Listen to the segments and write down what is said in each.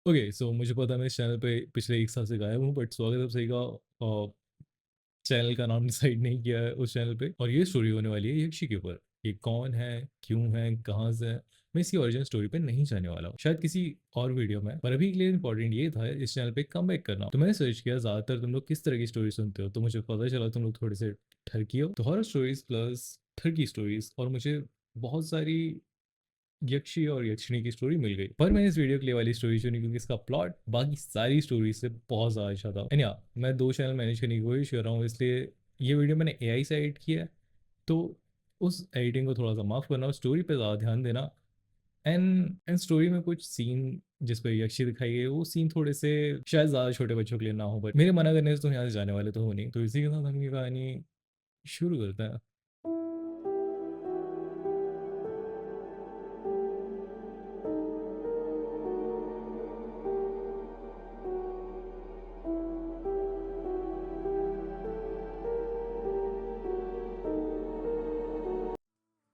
Okay, सो मुझे पता है मैं इस चैनल पे पिछले 1 साल से गायब हूँ, बट स्वागत है आप सभी का। चैनल का नाम डिसाइड नहीं किया है उस चैनल पे, और ये स्टोरी होने वाली है यक्षी के ऊपर। ये कौन है, क्यों है, कहाँ से है, मैं इसकी ओरिजिन स्टोरी पे नहीं जाने वाला हूँ, शायद किसी और वीडियो में। पर अभी के लिए इंपॉर्टेंट ये था इस चैनल पे कम बैक करना। तो मैंने सर्च किया ज़्यादातर तुम लोग किस तरह की स्टोरी सुनते हो, तो मुझे पता चला तुम लोग थोड़े से ठरकी हो, तो हॉरर स्टोरीज प्लस ठरकी स्टोरीज, और मुझे बहुत सारी यक्षी और यक्षिणी की स्टोरी मिल गई। पर मैंने इस वीडियो के लिए वाली स्टोरी चुनी क्योंकि इसका प्लॉट बाकी सारी स्टोरी से बहुत ज़्यादा अच्छा था। एंड या मैं 2 चैनल मैनेज करने की कोशिश कर रहा हूँ, इसलिए ये वीडियो मैंने एआई से एडिट किया है। तो उस एडिटिंग को थोड़ा सा माफ़ करना और स्टोरी पे ज़्यादा ध्यान देना। एंड स्टोरी में कुछ सीन जिस पे यक्षी दिखाई गई, वो सीन थोड़े से शायद ज़्यादा छोटे बच्चों के लिए ना हो, बट मेरे मना करने से तुम यहाँ से जाने वाले तो हो नहीं। तो इसी के साथ हम ये कहानी शुरू करते हैं।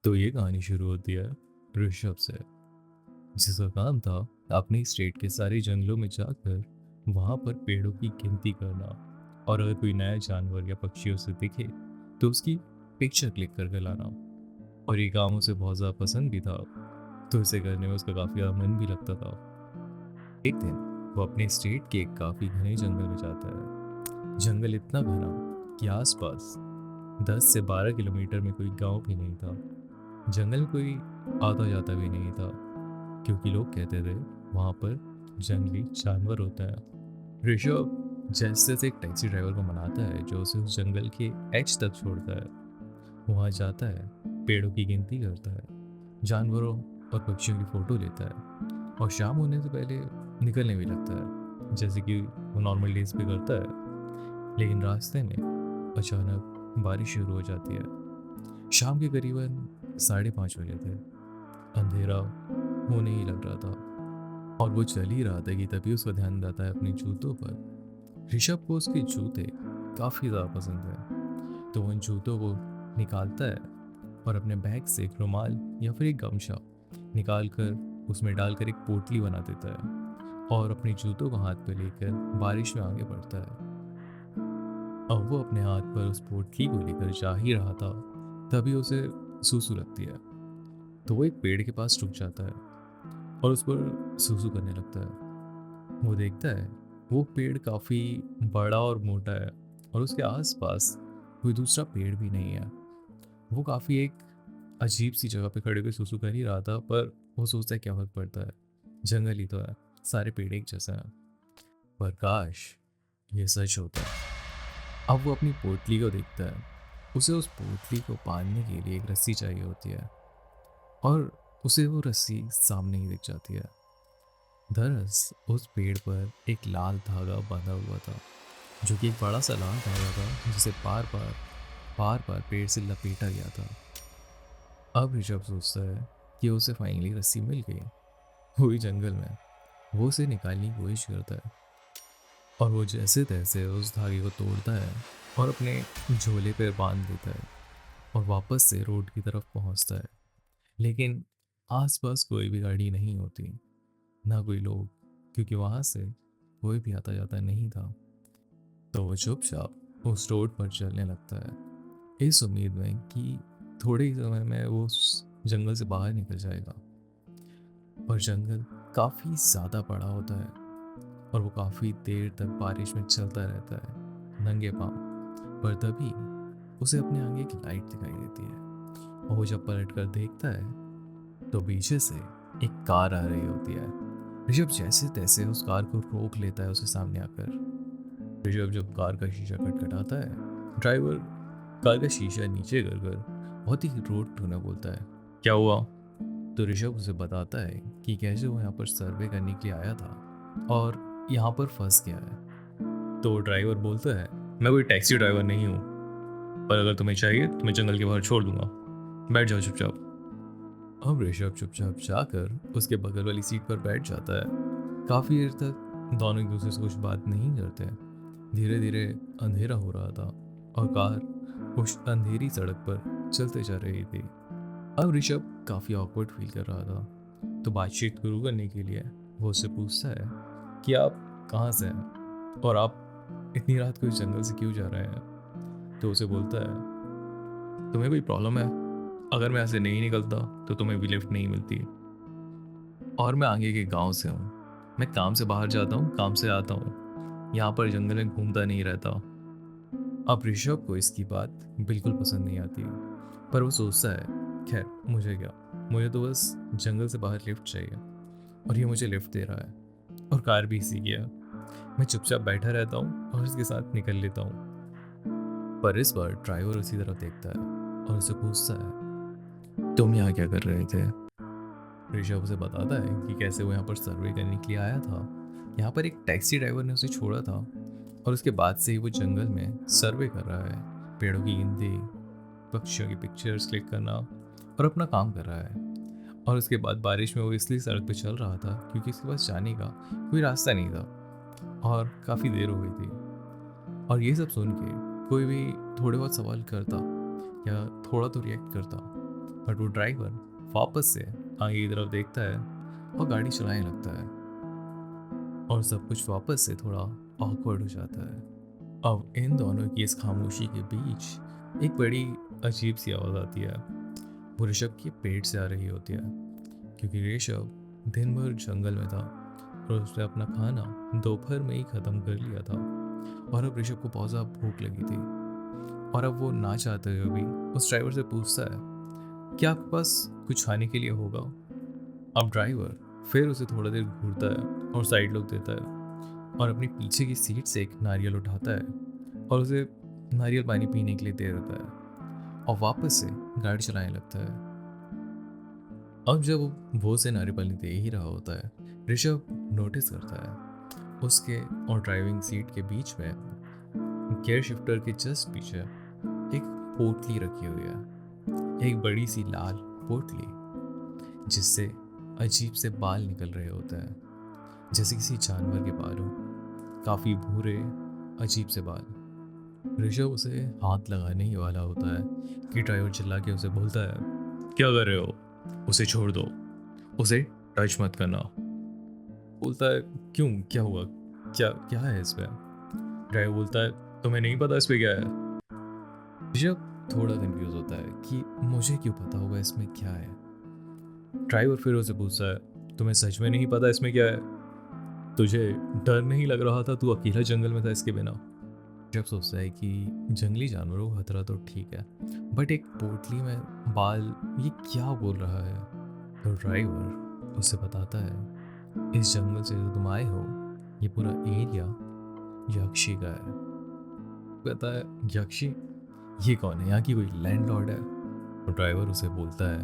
तो ये कहानी शुरू होती है ऋषभ से, जिसका काम था अपने स्टेट के सारे जंगलों में जाकर वहां पर पेड़ों की गिनती करना, और अगर कोई नया जानवर या पक्षी उसे दिखे तो उसकी पिक्चर क्लिक करके लाना। और ये काम उसे बहुत ज़्यादा पसंद भी था, तो इसे करने में उसका काफ़ी ज़्यादा मन भी लगता था। एक दिन वो अपने स्टेट के एक काफ़ी घने जंगल में जाता है। जंगल इतना घना कि आसपास 10 से 12 किलोमीटर में कोई गांव भी नहीं था। जंगल में कोई आता जाता भी नहीं था, क्योंकि लोग कहते थे वहाँ पर जंगली जानवर होता है। ऋषभ जैसे तैसे एक टैक्सी ड्राइवर को मनाता है जो उसे उस जंगल के एज तक छोड़ता है। वहाँ जाता है, पेड़ों की गिनती करता है, जानवरों और पक्षियों की फोटो लेता है, और शाम होने से पहले निकलने भी लगता है, जैसे कि वो नॉर्मल डेज पे करता है। लेकिन रास्ते में अचानक बारिश शुरू हो जाती है। शाम के करीबन 5:30 बजे थे। अंधेरा होने ही लग रहा था, और वो चल ही रहा था कि तभी उसका ध्यान जाता है अपने जूतों पर। ऋषभ को उसके जूते काफ़ी ज़्यादा पसंद है, तो वो उन जूतों को निकालता है और अपने बैग से एक रुमाल या फिर एक गमछा निकाल कर उसमें डालकर एक पोटली बना देता है, और अपने जूतों को हाथ पे लेकर बारिश में आगे बढ़ता है। अब वो अपने हाथ पर उस पोटली को लेकर जा ही रहा था, तभी उसे सूसू लगती है। तो वो एक पेड़ के पास रुक जाता है और उस पर सूसू करने लगता है। वो देखता है वो पेड़ काफ़ी बड़ा और मोटा है, और उसके आसपास कोई दूसरा पेड़ भी नहीं है। वो काफ़ी एक अजीब सी जगह पे खड़े होकर सूसू कर ही रहा था, पर वो सोचता है क्या फर्क पड़ता है, जंगल ही तो है, सारे पेड़ एक जैसे हैं। पर काश ये सच होता है। अब वो अपनी पोटली को देखता है। उसे उस पोटली को बांधने के लिए एक रस्सी चाहिए होती है, और उसे वो रस्सी सामने ही दिख जाती है। दरअसल उस पेड़ पर एक लाल धागा बंधा हुआ था, जो कि एक बड़ा सा लाल धागा था जिसे बार बार पेड़ से लपेटा गया था। अब ऋषभ सोचता है कि उसे फाइनली रस्सी मिल गई। हुई जंगल में वो उसे निकालने की कोशिश करता है, और वो जैसे तैसे उस धागे को तोड़ता है और अपने झोले पर बांध देता है, और वापस से रोड की तरफ पहुंचता है। लेकिन आसपास कोई भी गाड़ी नहीं होती, ना कोई लोग, क्योंकि वहां से कोई भी आता जाता नहीं था। तो वो चुपचाप उस रोड पर चलने लगता है, इस उम्मीद में कि थोड़े ही समय में वो उस जंगल से बाहर निकल जाएगा। पर जंगल काफ़ी ज़्यादा बड़ा होता है, और वो काफ़ी देर तक बारिश में चलता रहता है नंगे पाँव। पर तभी उसे अपने आगे एक लाइट दिखाई देती है, और वो जब पलट कर देखता है तो पीछे से एक कार आ रही होती है। ऋषभ जैसे तैसे उस कार को रोक लेता है उसे सामने आकर। ऋषभ जब कार का शीशा खटखटाता है, ड्राइवर कार का शीशा नीचे कर कर बहुत ही रोड टूना बोलता है, क्या हुआ? तो ऋषभ उसे बताता है कि कैसे वो यहाँ पर सर्वे करने के लिए आया था और यहाँ पर फंस गया है। तो ड्राइवर बोलता है, मैं कोई टैक्सी ड्राइवर नहीं हूँ, पर अगर तुम्हें चाहिए तो मैं जंगल के बाहर छोड़ दूंगा, बैठ जाओ चुपचाप। अब ऋषभ चुपचाप जाकर उसके बगल वाली सीट पर बैठ जाता है। काफ़ी देर तक दोनों एक दूसरे से कुछ बात नहीं करते। धीरे धीरे अंधेरा हो रहा था, और कार उस अंधेरी सड़क पर चलते जा रही थी। अब ऋषभ काफ़ी ऑकवर्ड फील कर रहा था, तो बातचीत शुरू करने के लिए वो उससे पूछता है, कि आप कहाँ से हैं और आप इतनी रात को इस जंगल से क्यों जा रहे हैं। तो उसे बोलता है, तुम्हें कोई प्रॉब्लम है? अगर मैं ऐसे नहीं निकलता तो तुम्हें भी लिफ्ट नहीं मिलती। और मैं आगे के गांव से हूँ, मैं काम से बाहर जाता हूँ, काम से आता हूँ, यहाँ पर जंगल में घूमता नहीं रहता। अब ऋषभ को इसकी बात बिल्कुल पसंद नहीं आती, पर वो सोचता है, खैर मुझे क्या, मुझे तो बस जंगल से बाहर लिफ्ट चाहिए और ये मुझे लिफ्ट दे रहा है और कार भी इसी की है। मैं चुपचाप बैठा रहता हूँ और इसके साथ निकल लेता हूँ। पर इस बार ड्राइवर उसी तरफ देखता है और उसे पूछता है, तुम यहाँ क्या कर रहे थे? ऋषभ उसे बताता है कि कैसे वो यहाँ पर सर्वे करने के लिए आया था। यहाँ पर एक टैक्सी ड्राइवर ने उसे छोड़ा था और उसके बाद से ही वो जंगल में सर्वे कर रहा है, पेड़ों की गिनती, पक्षियों की पिक्चर्स क्लिक करना और अपना काम कर रहा है। और उसके बाद बारिश में वो इसलिए सड़क पे चल रहा था क्योंकि उसके पास जाने का कोई रास्ता नहीं था और काफ़ी देर हो गई थी। और ये सब सुन के कोई भी थोड़े बहुत सवाल करता या थोड़ा तो रिएक्ट करता, बट वो ड्राइवर वापस से आगे की तरफ देखता है और गाड़ी चलाने लगता है और सब कुछ वापस से थोड़ा ऑकवर्ड हो जाता है। अब इन दोनों की इस खामोशी के बीच एक बड़ी अजीब सी आवाज़ आती है। वो ऋषभ के पेट से आ रही होती है क्योंकि ऋषभ दिन भर जंगल में था और उसने अपना खाना दोपहर में ही ख़त्म कर लिया था और अब ऋषभ को बहुत ज़्यादा भूख लगी थी। और अब वो ना चाहते हुए भी उस ड्राइवर से पूछता है, क्या आपके पास कुछ खाने के लिए होगा? अब ड्राइवर फिर उसे थोड़ा देर घूरता है और साइड लुक देता है और अपनी पीछे की सीट से एक नारियल उठाता है और उसे नारियल पानी पीने के लिए दे देता है और वापस से गाड़ी चलाने लगता है। अब जब वो उसे नारियल पानी दे ही रहा होता है, ऋषभ नोटिस करता है उसके और ड्राइविंग सीट के बीच में गियर शिफ्टर के जस्ट पीछे एक पोटली रखी हुई है, एक बड़ी सी लाल पोटली जिससे अजीब से बाल निकल रहे होते हैं, जैसे किसी जानवर के बाल हो, काफी भूरे अजीब से बाल। ऋषभ उसे हाथ लगाने ही वाला होता है कि ड्राइवर चिल्ला के उसे बोलता है, क्या कर रहे हो? उसे छोड़ दो, उसे टच मत करना। बोलता है, क्यों, क्या हुआ, क्या क्या है इसमें? ड्राइवर बोलता है, तुम्हें नहीं पता इसमें क्या है? ऋषभ थोड़ा कंफ्यूज होता है कि मुझे क्यों पता होगा इसमें क्या है। ड्राइवर फिर उसे पूछता है, तुम्हें सच में नहीं पता इसमें क्या है? तुझे डर नहीं लग रहा था? तू अकेला जंगल में था इसके बिना। जब सोचता है कि जंगली जानवरों का खतरा तो ठीक है, बट एक पोटली में बाल, ये क्या बोल रहा है? तो ड्राइवर उसे बताता है, इस जंगल से जो तुम आए हो, ये पूरा एरिया यक्षी का है। कहता है, यक्षी? ये कौन है? यहाँ की कोई लैंडलॉर्ड है? तो ड्राइवर उसे बोलता है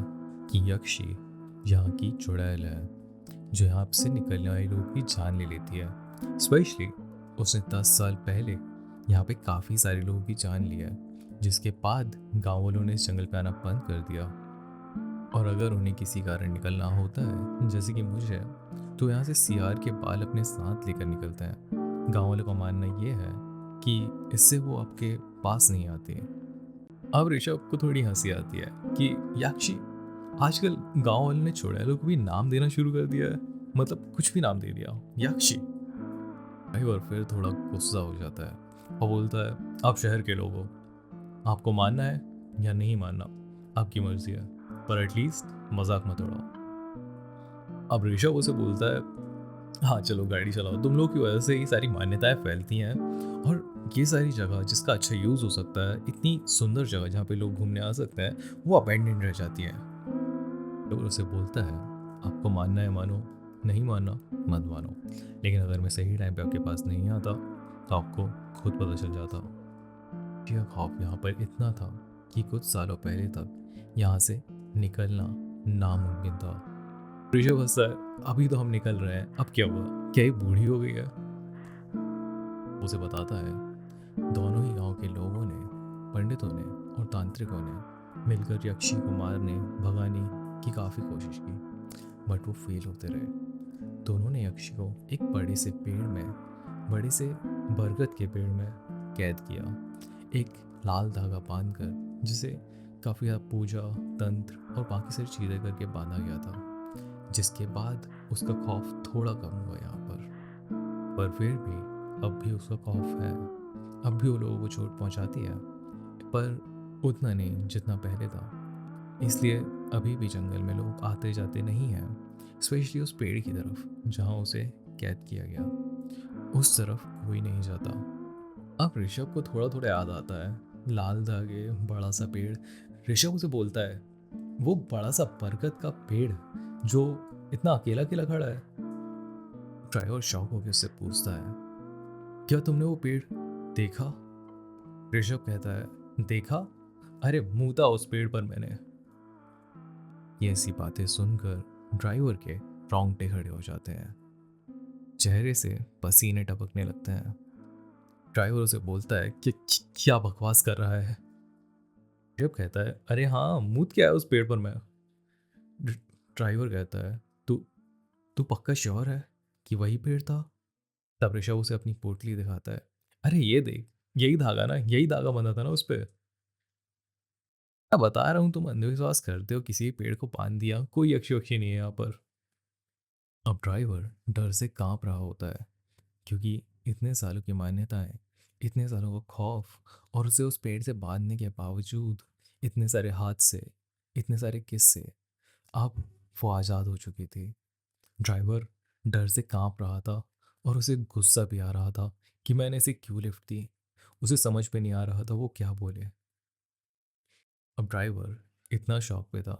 कि यक्षी यहाँ की चुड़ैल है जो यहाँ से निकलने वाले लोगों की जान ले लेती है। स्पेशली उसने 10 साल पहले यहाँ पे काफ़ी सारे लोगों की जान ली है, जिसके बाद गाँव वालों ने इस जंगल पे आना बंद कर दिया। और अगर उन्हें किसी कारण निकलना होता है, जैसे कि मुझे, तो यहाँ से सियार के बाल अपने साथ लेकर निकलते हैं। गाँव वालों का मानना ये है कि इससे वो आपके पास नहीं आते। अब ऋषभ को थोड़ी हंसी आती है कि याक्षी, आजकल गांव वालों ने चुड़ैलों को भी नाम देना शुरू कर दिया है, मतलब कुछ भी नाम दे दिया, याक्षी। ड्राइवर फिर थोड़ा गुस्सा हो जाता है और बोलता है, आप शहर के लोग हो, आपको मानना है या नहीं मानना आपकी मर्जी है, पर एटलीस्ट मजाक मत उड़ाओ। अब ऋषभ उसे बोलता है, हाँ चलो गाड़ी चलाओ, तुम लोग की वजह से ये सारी मान्यताएं फैलती हैं और ये सारी जगह जिसका अच्छा यूज़ हो सकता है, इतनी सुंदर जगह जहाँ पे लोग घूमने आ सकते हैं, वो अबैंडन रह जाती है। तो उसे बोलता है, आपको मानना है मानो, नहीं मानना मत मानो, लेकिन अगर मैं सही टाइम पे आपके पास नहीं आता तो आपको खुद पता चल जाता। यह खौफ यहाँ पर इतना था कि कुछ सालों पहले तक यहाँ से निकलना नामुमकिन था। ऋषभ हंसता है, अभी तो हम निकल रहे हैं, अब क्या हुआ, क्या ये बूढ़ी हो गई है? उसे बताता है, दोनों ही गांव के लोगों ने, पंडितों ने और तांत्रिकों ने मिलकर यक्षी को मारने भगाने की काफ़ी कोशिश की, बट वो फेल होते रहे। दोनों ने यक्षी को एक बड़े से पेड़ में, बड़े से बरगद के पेड़ में कैद किया, एक लाल धागा बांधकर, जिसे काफ़ी ज़्यादा पूजा, तंत्र और बाकी सारी चीज़ें करके बांधा गया था, जिसके बाद उसका खौफ थोड़ा कम हुआ यहाँ पर। पर फिर भी अब भी उसका खौफ है। अब भी वो लोगों को चोट पहुंचाती है, पर उतना नहीं जितना पहले था। इसलिए अभी भी जंगल में लोग आते जाते नहीं हैं, स्पेशली उस पेड़ की तरफ जहाँ उसे कैद किया गया। उस तरफ कोई नहीं जाता। अब ऋषभ को थोड़ा थोड़ा याद आता है, लाल धागे, बड़ा सा पेड़। ऋषभ उसे बोलता है, वो बड़ा सा बरगद का पेड़ जो इतना अकेला अकेला खड़ा है। ड्राइवर शॉक होकर उससे पूछता है, क्या तुमने वो पेड़ देखा? ऋषभ कहता है, देखा? अरे मुंह था उस पेड़ पर मैंने। ये ऐसी बातें सुनकर ड्राइवर के रोंगटे खड़े हो जाते हैं, चेहरे से पसीने टपकने लगते हैं। ड्राइवर उसे बोलता है कि क्या बकवास कर रहा है? ऋषभ कहता है, अरे हाँ, मूत क्या है उस पेड़ पर मैं। ड्राइवर कहता है, तू तू पक्का श्योर है कि वही पेड़ था? तब ऋषभ उसे अपनी पोटली दिखाता है, अरे ये देख, यही धागा ना, यही धागा बंधा था ना उस पे। मैं बता रहा हूँ, तुम अंधविश्वास करते हो, किसी पेड़ को बांध दिया, कोई यक्षी वक्षी नहीं है यहाँ पर। अब ड्राइवर डर से कांप रहा होता है, क्योंकि इतने सालों की मान्यताएं, इतने सालों का खौफ, और उसे उस पेड़ से बांधने के बावजूद इतने सारे हादसे, इतने सारे किस्से, अब वो आज़ाद हो चुकी थी। ड्राइवर डर से कांप रहा था, और उसे गुस्सा भी आ रहा था कि मैंने इसे क्यों लिफ्ट दी। उसे समझ में नहीं आ रहा था वो क्या बोले। अब ड्राइवर इतना शॉक पे था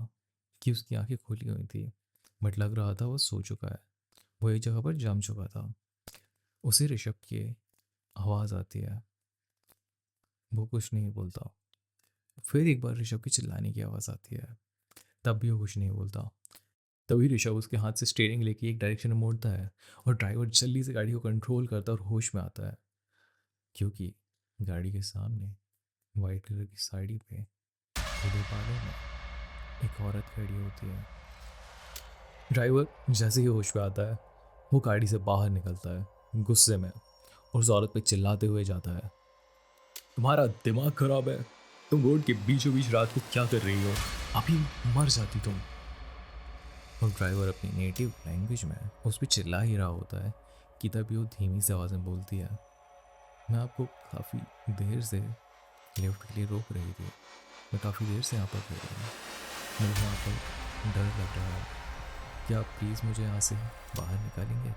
कि उसकी आंखें खुली हुई थी, बट लग रहा था वो सो चुका है। वो एक जगह पर जम चुका था। उसे ऋषभ की आवाज़ आती है, वो कुछ नहीं बोलता। फिर एक बार ऋषभ की चिल्लाने की आवाज़ आती है, तब भी वो कुछ नहीं बोलता। तभी ऋषभ उसके हाथ से स्टीयरिंग लेके एक डायरेक्शन में मोड़ता है, और ड्राइवर जल्दी से गाड़ी को कंट्रोल करता है और होश में आता है, क्योंकि गाड़ी के सामने वाइट कलर की साड़ी पे खुले बालों में एक औरत खड़ी होती है। ड्राइवर जैसे ही होश में आता है, वो गाड़ी से बाहर निकलता है गुस्से में, और उस औरत पे चिल्लाते हुए जाता है, तुम्हारा दिमाग खराब है? तुम रोड के बीचों बीच रात को क्या कर रही हो? अभी मर जाती तुम। और ड्राइवर अपनी नेटिव लैंग्वेज में उस पर चिल्ला ही रहा होता है कि तभी वो धीमी सी आवाज़ में बोलती है, मैं आपको काफ़ी देर से लिफ्ट के लिए रोक रही थी। मैं काफ़ी देर से यहाँ पर खड़ी हूँ। मुझे यहाँ पर डर लग रहा है। क्या आप प्लीज़ मुझे यहाँ से बाहर निकालेंगे?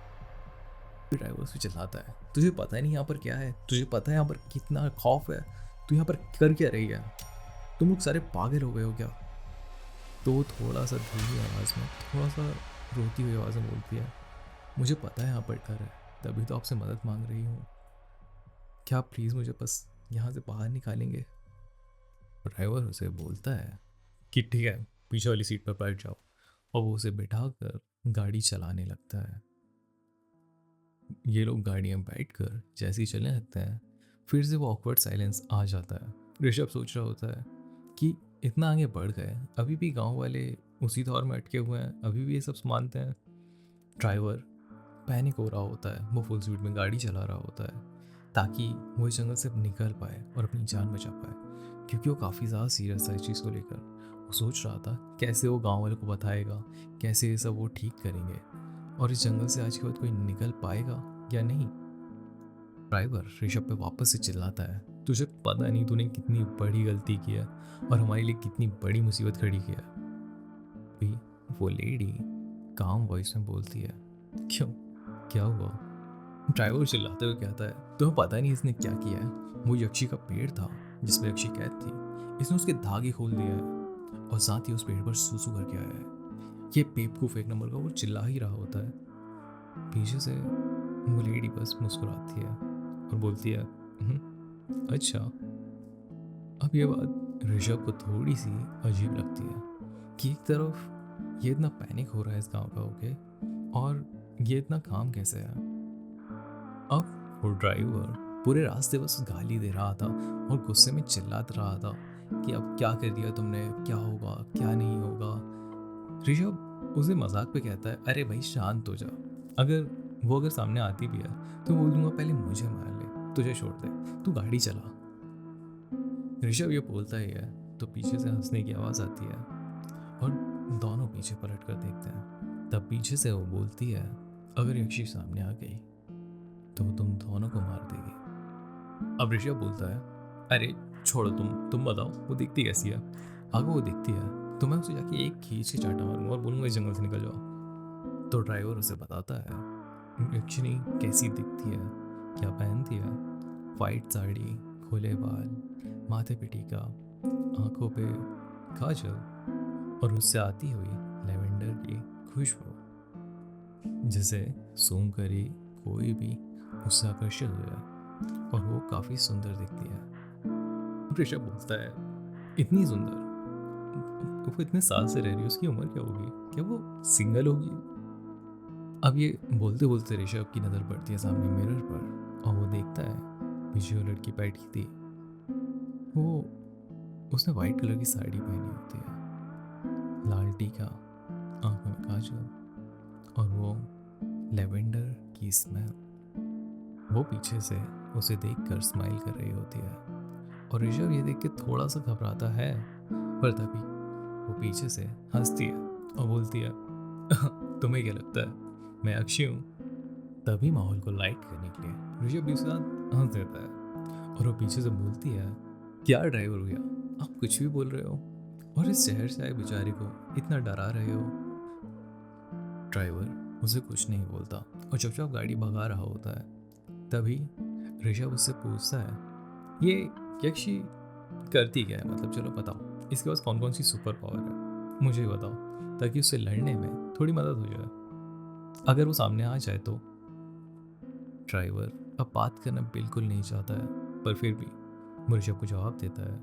फिर ड्राइवर से चिल्लाता है, तुझे पता ही नहीं यहाँ पर क्या है? तुझे पता है यहाँ पर कितना खौफ है? तू यहाँ पर कर क्या रही है? तुम लोग सारे पागल हो गए हो क्या? तो वो थोड़ा सा धीमी आवाज़ में, थोड़ा सा रोती हुई आवाज़ में बोलती है, मुझे पता है यहाँ पर डर है, तभी तो आपसे मदद मांग रही हूँ। क्या आप प्लीज़ मुझे बस यहाँ से बाहर निकालेंगे? ड्राइवर उसे बोलता है कि ठीक है, पीछे वाली सीट पर बैठ जाओ, और वो उसे बिठाकर गाड़ी चलाने लगता है। ये लोग गाड़ी में बैठकर जैसे ही चलने लगते हैं, फिर से वो ऑकवर्ड साइलेंस आ जाता है। ऋषभ सोच रहा होता है कि इतना आगे बढ़ गए, अभी भी गांव वाले उसी दौर में अटके हुए हैं, अभी भी ये सब मानते हैं। ड्राइवर पैनिक हो रहा होता है, वो फुल स्पीड में गाड़ी चला रहा होता है ताकि वो इस जंगल से निकल पाए और अपनी जान बचा पाए, क्योंकि वो काफ़ी ज़्यादा सीरियस था इस चीज़ को लेकर। वो सोच रहा था कैसे वो गांव वालों को बताएगा, कैसे ये सब वो ठीक करेंगे, और इस जंगल से आज के बाद कोई निकल पाएगा या नहीं। ड्राइवर ऋषभ पे वापस से चिल्लाता है, तुझे पता नहीं तूने कितनी बड़ी गलती की है और हमारे लिए कितनी बड़ी मुसीबत खड़ी की है। भी वो लेडी काम वॉइस में बोलती है, क्यों, क्या हुआ? ड्राइवर चिल्लाते हुए कहता है, तुम्हें पता नहीं इसने क्या किया है? वो यक्षी का पेड़ था जिसमें यक्षी कैद थी, इसने उसके धागे खोल दिया है, और साथ ही उस पेड़ पर सूसू करके आया है। ये बेवकूफ एक नंबर का वो चिल्ला ही रहा होता है। पीछे से वो लेडी बस मुस्कुराती है और बोलती है, अच्छा। अब ये बात ऋषभ को थोड़ी सी अजीब लगती है कि एक तरफ ये इतना पैनिक हो रहा है इस गांव का होके, और ये इतना काम कैसे है? अब वो ड्राइवर पूरे रास्ते बस गाली दे रहा था और गुस्से में चिल्लाता रहा था कि अब क्या कर दिया तुमने, क्या होगा, क्या नहीं होगा। ऋषभ उसे मजाक पे कहता है, अरे भाई शांत हो जा, अगर सामने आती भी है तो बोल दूंगा पहले मुझे मार ले, तुझे छोड़ दे, तू गाड़ी चला। ऋषभ ये बोलता ही है तो पीछे से हंसने की आवाज़ आती है, और दोनों पीछे पलट कर देखते हैं। तब पीछे से वो बोलती है, अगर यक्षी सामने आ गई तो वो तुम दोनों को मार देगी। अब ऋषभ बोलता है, अरे छोड़ो, तुम बताओ वो दिखती कैसी है। अगर वो दिखती है तो मैं उसे जाके एक खींच के चाटा मारूंगा और बोलूँगा इस जंगल से निकल जाओ। तो ड्राइवर उसे बताता है एक्चुअली कैसी दिखती है, क्या पहनती है, वाइट साड़ी, खुले बाल, माथे पे टीका, आंखों पे काजल और उससे आती हुई लेवेंडर की खुशबू, जिसे सूंघ कर ही कोई भी उससे आकर्षित हो जाए। और वो काफ़ी सुंदर दिखती है। ऋषभ बोलता है, इतनी सुंदर, वो इतने साल से रह रही है, उसकी उम्र क्या होगी, क्या वो सिंगल होगी। अब ये बोलते बोलते ऋषभ की नज़र पड़ती है सामने मिरर पर और वो देखता है पीछे वो लड़की बैठी थी। वो उसने वाइट कलर की साड़ी पहनी होती है, लाल टीका, आंखों में काजल और वो लेवेंडर की स्मेल। वो पीछे से उसे देखकर स्माइल कर रही होती है और ऋषभ ये देख के थोड़ा सा घबराता है, पर तभी वो पीछे से हंसती है और बोलती है, तुम्हें क्या लगता है मैं अक्षय हूँ। तभी माहौल को लाइट करने के लिए ऋषभ भी उसके साथ हंस देता है और वो पीछे से बोलती है, क्या ड्राइवर भैया, आप कुछ भी बोल रहे हो और इस शहर से आए बेचारे को इतना डरा रहे हो। ड्राइवर उसे कुछ नहीं बोलता और चुपचाप गाड़ी भगा रहा होता है। तभी ऋषभ उससे पूछता है, ये यक्षी करती क्या है, मतलब चलो बताओ इसके पास कौन कौन सी सुपर पावर है, मुझे बताओ ताकि उससे लड़ने में थोड़ी मदद हो जाए, अगर वो सामने आ जाए तो। ड्राइवर अब बात करना बिल्कुल नहीं चाहता है, पर फिर भी वो ऋषभ को जवाब देता है,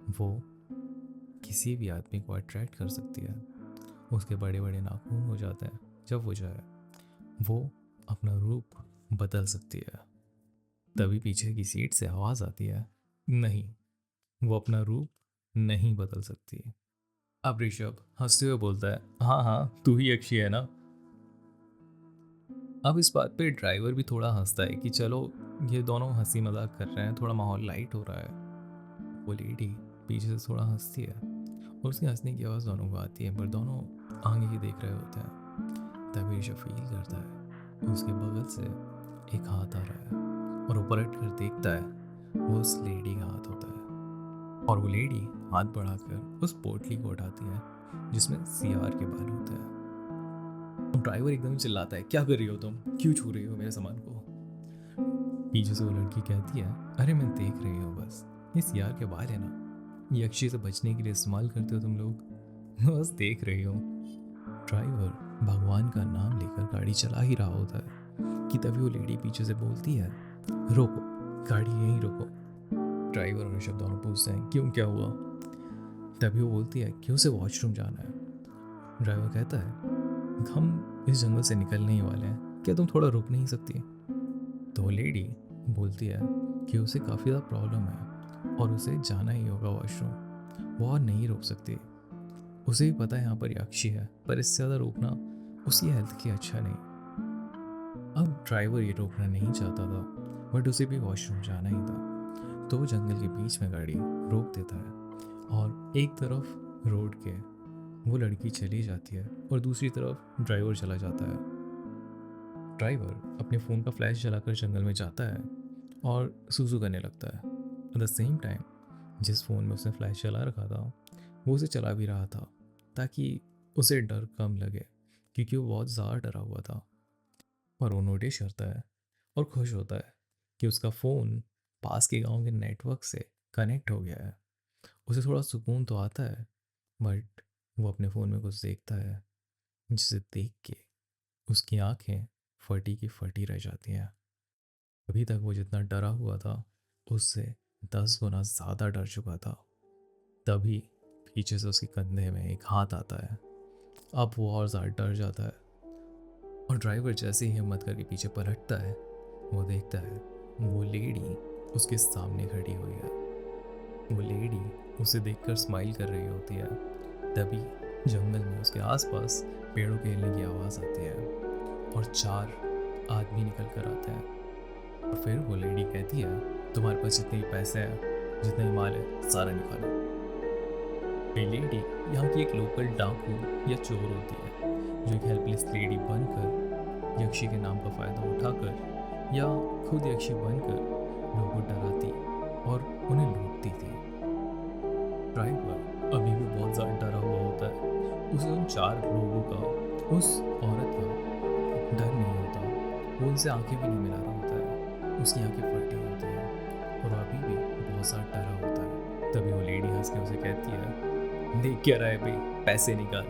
वो किसी भी आदमी को अट्रैक्ट कर सकती है, उसके बड़े बड़े नाखून हो जाते हैं जब वो जाए, वो अपना रूप बदल सकती है। तभी पीछे की सीट से आवाज आती है, नहीं, वो अपना रूप नहीं बदल सकती। अब ऋषभ हंसते हुए बोलता है, हाँ हाँ तू ही अक्षय है ना। अब इस बात पे ड्राइवर भी थोड़ा हंसता है कि चलो ये दोनों हंसी मजाक कर रहे हैं, थोड़ा माहौल लाइट हो रहा है। वो लेडी पीछे से थोड़ा हंसती है और उसकी हंसने की आवाज़ दोनों को आती है, पर दोनों आगे ही देख रहे होते हैं। तभी ऋषभ फील करता है उसके बगल से एक हाथ आ रहा है और वो पलट कर देखता है, वो उस लेडी का हाथ होता है और वो लेडी हाथ बढ़ाकर उस पोटली को उठाती है जिसमें सियार के बाल होते हैं। ड्राइवर एकदम चिल्लाता है, क्या कर रही हो तुम, क्यों छू रही हो मेरे सामान को। पीछे से वो लड़की कहती है, अरे मैं देख रही हूँ बस, ये सियार के बाल है ना, ये अक्षय से बचने के लिए इस्तेमाल करते हो तुम लोग, बस देख रही हो। ड्राइवर भगवान का नाम लेकर गाड़ी चला ही रहा होता है कि तभी वो लेडी पीछे से बोलती है, रोको, गाड़ी यहीं रोको। ड्राइवर और ऋषभ दोनों पूछते हैं, क्यों, क्या हुआ। तभी वो बोलती है कि उसे वॉशरूम जाना है। ड्राइवर कहता है, हम इस जंगल से निकलने ही वाले हैं, क्या तुम थोड़ा रुक नहीं सकती। तो वो लेडी बोलती है कि उसे काफ़ी ज़्यादा प्रॉब्लम है और उसे जाना ही होगा वॉशरूम, वो और नहीं रोक सकती। उसे भी पता है यहाँ पर अक्षय है, पर इससे ज़्यादा रोकना उसकी हेल्थ के अच्छा नहीं। अब ड्राइवर ये रोकना नहीं चाहता था, बट उसे भी वॉशरूम जाना ही था, तो वो जंगल के बीच में गाड़ी रोक देता है और एक तरफ रोड के वो लड़की चली जाती है और दूसरी तरफ ड्राइवर चला जाता है। ड्राइवर अपने फ़ोन का फ्लैश जलाकर जंगल में जाता है और सूसू करने लगता है। एट द सेम टाइम जिस फ़ोन में उसने फ्लैश जला रखा था वो उसे चला भी रहा था ताकि उसे डर कम लगे, क्योंकि वो बहुत ज़्यादा डरा हुआ था। और वो नोटिस करता है और खुश होता है कि उसका फ़ोन पास के गांव के नेटवर्क से कनेक्ट हो गया है। उसे थोड़ा सुकून तो आता है, बट वो अपने फ़ोन में कुछ देखता है जिसे देख के उसकी आंखें फटी की फटी रह जाती हैं। अभी तक वो जितना डरा हुआ था उससे 10 गुना ज़्यादा डर चुका था। तभी पीछे से उसके कंधे में एक हाथ आता है। अब वो और ज़्यादा डर जाता है और ड्राइवर जैसे ही हिम्मत करके पीछे पलटता है, वो देखता है वो लेडी उसके सामने खड़ी हुई है। वो लेडी उसे देखकर स्माइल कर रही होती है। तभी जंगल में उसके आसपास पेड़ों के हिलने की आवाज़ आती है और 4 आदमी निकल कर आते हैं। और फिर वो लेडी कहती है, तुम्हारे पास जितने भी पैसे हैं, जितना ही माल है, सारा निकालो। ये लेडी यहाँ की एक लोकल डाकू या चोर होती है जो एक हेल्पलेस लेडी बनकर यक्षी के नाम का फ़ायदा उठाकर या खुद यक्षी बनकर लोगों को डराती और उन्हें लूटती थी। ड्राइवर अभी भी बहुत ज़्यादा डरा हुआ होता है। उसे उन 4 लोगों का, उस औरत का डर नहीं होता। वो उनसे आँखें भी नहीं मिला रहा होता है। उसकी आँखें फटी होती हैं और अभी भी बहुत ज़्यादा डरा होता है। तभी वो लेडी हँस के उसे कहती है, "देख क्या रहा है बे? पैसे निकाल।"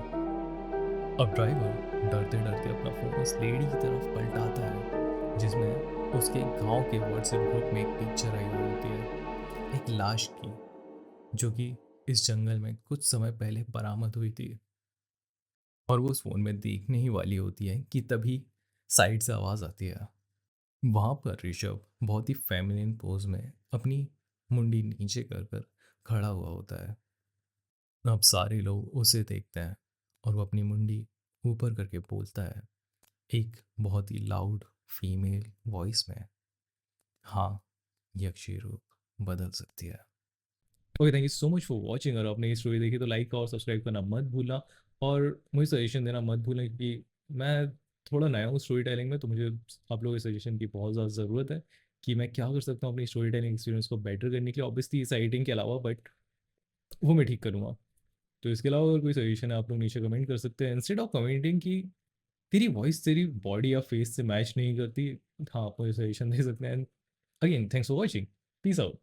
अब ड्राइवर डरते-डरते अपना फ़ोन उस लेडी की तरफ पलटाता है, जिसमें उसके गाँव के व्हाट्सएप ग्रुप में एक पिक्चर आई हुई होती है, एक लाश की, जो कि इस जंगल में कुछ समय पहले बरामद हुई थी। और वो उस फ़ोन में देखने ही वाली होती है कि तभी साइड से आवाज़ आती है। वहाँ पर ऋषभ बहुत ही फेमिनिन पोज़ में अपनी मुंडी नीचे कर कर खड़ा हुआ होता है। अब सारे लोग उसे देखते हैं और वो अपनी मुंडी ऊपर करके बोलता है, एक बहुत ही लाउड फीमेल वॉइस में, हाँ, यक्षी रूप बदल सकती है। Okay, thank you so much for watching. अगर आपने ये स्टोरी देखी तो लाइक और सब्सक्राइब करना मत भूलना और मुझे सजेशन देना मत भूलना, क्योंकि मैं थोड़ा नया हूँ स्टोरी टेलिंग में, तो मुझे आप लोगों के सजेशन की बहुत ज़्यादा ज़रूरत है कि मैं क्या कर सकता हूँ अपनी स्टोरी टेलिंग एक्सपीरियंस को बेटर करने के लिए, ऑब्वियसली इस एडिटिंग के अलावा, बट वो मैं ठीक करूँगा। तो इसके अलावा अगर कोई सजेशन है आप लोग नीचे कमेंट कर सकते हैं, इंस्टेड ऑफ कमेंटिंग कि तेरी वॉइस तेरी बॉडी या फेस से मैच नहीं करती। हाँ, आप मुझे सजेशन दे सकते हैं। Again thanks for watching. Peace out.